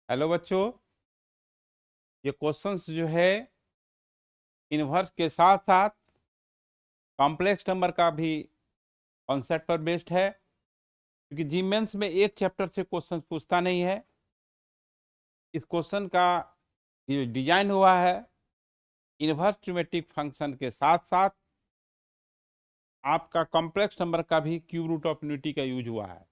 Hello बच्चों, ये questions जो है इनवर्स के साथ साथ कॉम्प्लेक्स नंबर का भी कॉन्सेप्ट पर बेस्ड है, क्योंकि जी मेंस में एक चैप्टर से क्वेश्चन पूछता नहीं है। इस क्वेश्चन का ये डिजाइन हुआ है इनवर्स ट्रिमेटिक फंक्शन के साथ साथ आपका कॉम्प्लेक्स नंबर का भी क्यूब रूट ऑफ यूनिटी का यूज हुआ है।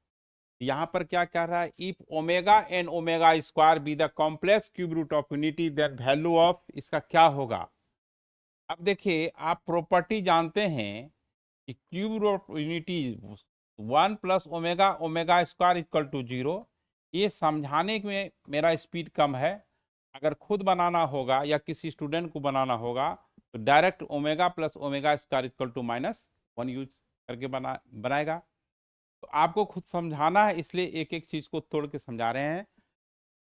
यहाँ पर क्या कह रहा है, if omega and omega square be the complex cube root of unity then value of इसका क्या होगा। अब देखिए, आप प्रॉपर्टी जानते हैं कि cube root unity 1 + omega square equal to 0। ये समझाने में मेरा स्पीड कम है। अगर खुद बनाना होगा या किसी स्टूडेंट को बनाना होगा तो direct omega + omega square equal to -1 use करके बनाएगा। तो आपको खुद समझाना है, इसलिए एक एक चीज को तोड़ के समझा रहे हैं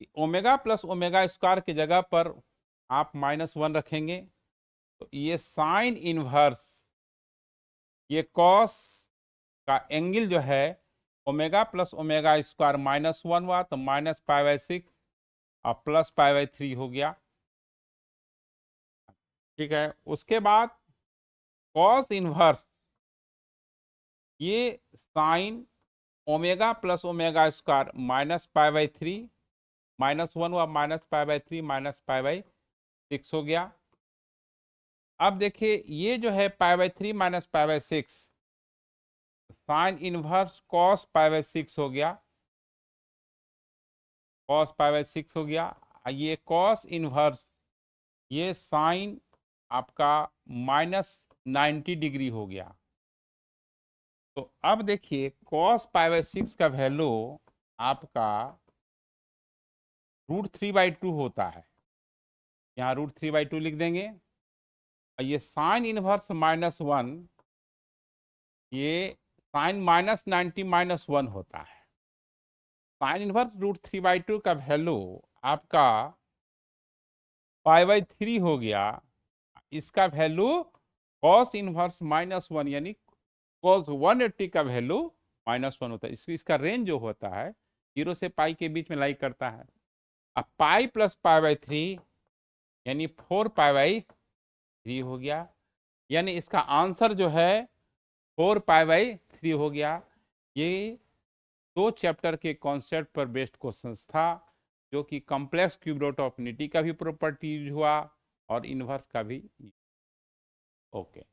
कि ओमेगा + ओमेगा स्क्वायर की जगह पर आप -1 रखेंगे तो ये साइन इनवर्स, ये कॉस का एंगल जो है ओमेगा + ओमेगा स्क्वायर -1 हुआ तो -π/6 और +π/3 हो गया। ठीक है, उसके बाद कॉस इनवर्स, ये साइन ओमेगा + ओमेगा स्क्वायर -π/3 -1 हुआ -π/3 -π/6 हो गया। अब देखिए, ये जो है π/3 -π/6 साइन इनवर्स कॉस π/6 हो गया, कॉस π/6 हो गया। ये कॉस इनवर्स, ये साइन आपका -90 डिग्री हो गया। तो अब देखिए, कॉस π/6 का वैल्यू आपका √3/2 होता है। यहाँ √3/2 लिख देंगे। और ये साइन इनवर्स -1, ये साइन -90 -1 होता है। साइन इनवर्स √3/2 का वैल्यू आपका π/3 हो गया। इसका वैल्यू कॉस इनवर्स -1 यानी कॉस 180 का वैल्यू -1 होता है। इसका रेंज जो होता है 0 से पाई के बीच में लाई करता है। अब पाई + π/3 यानी 4π/3 हो गया। यानी इसका आंसर जो है 4π/3 हो गया। ये 2 चैप्टर के कॉन्सेप्ट पर बेस्ड क्वेश्चंस था, जो कि complex cube root of unity का भी प्रॉपर्टी यूज हुआ और इनवर्स का भी। ओके।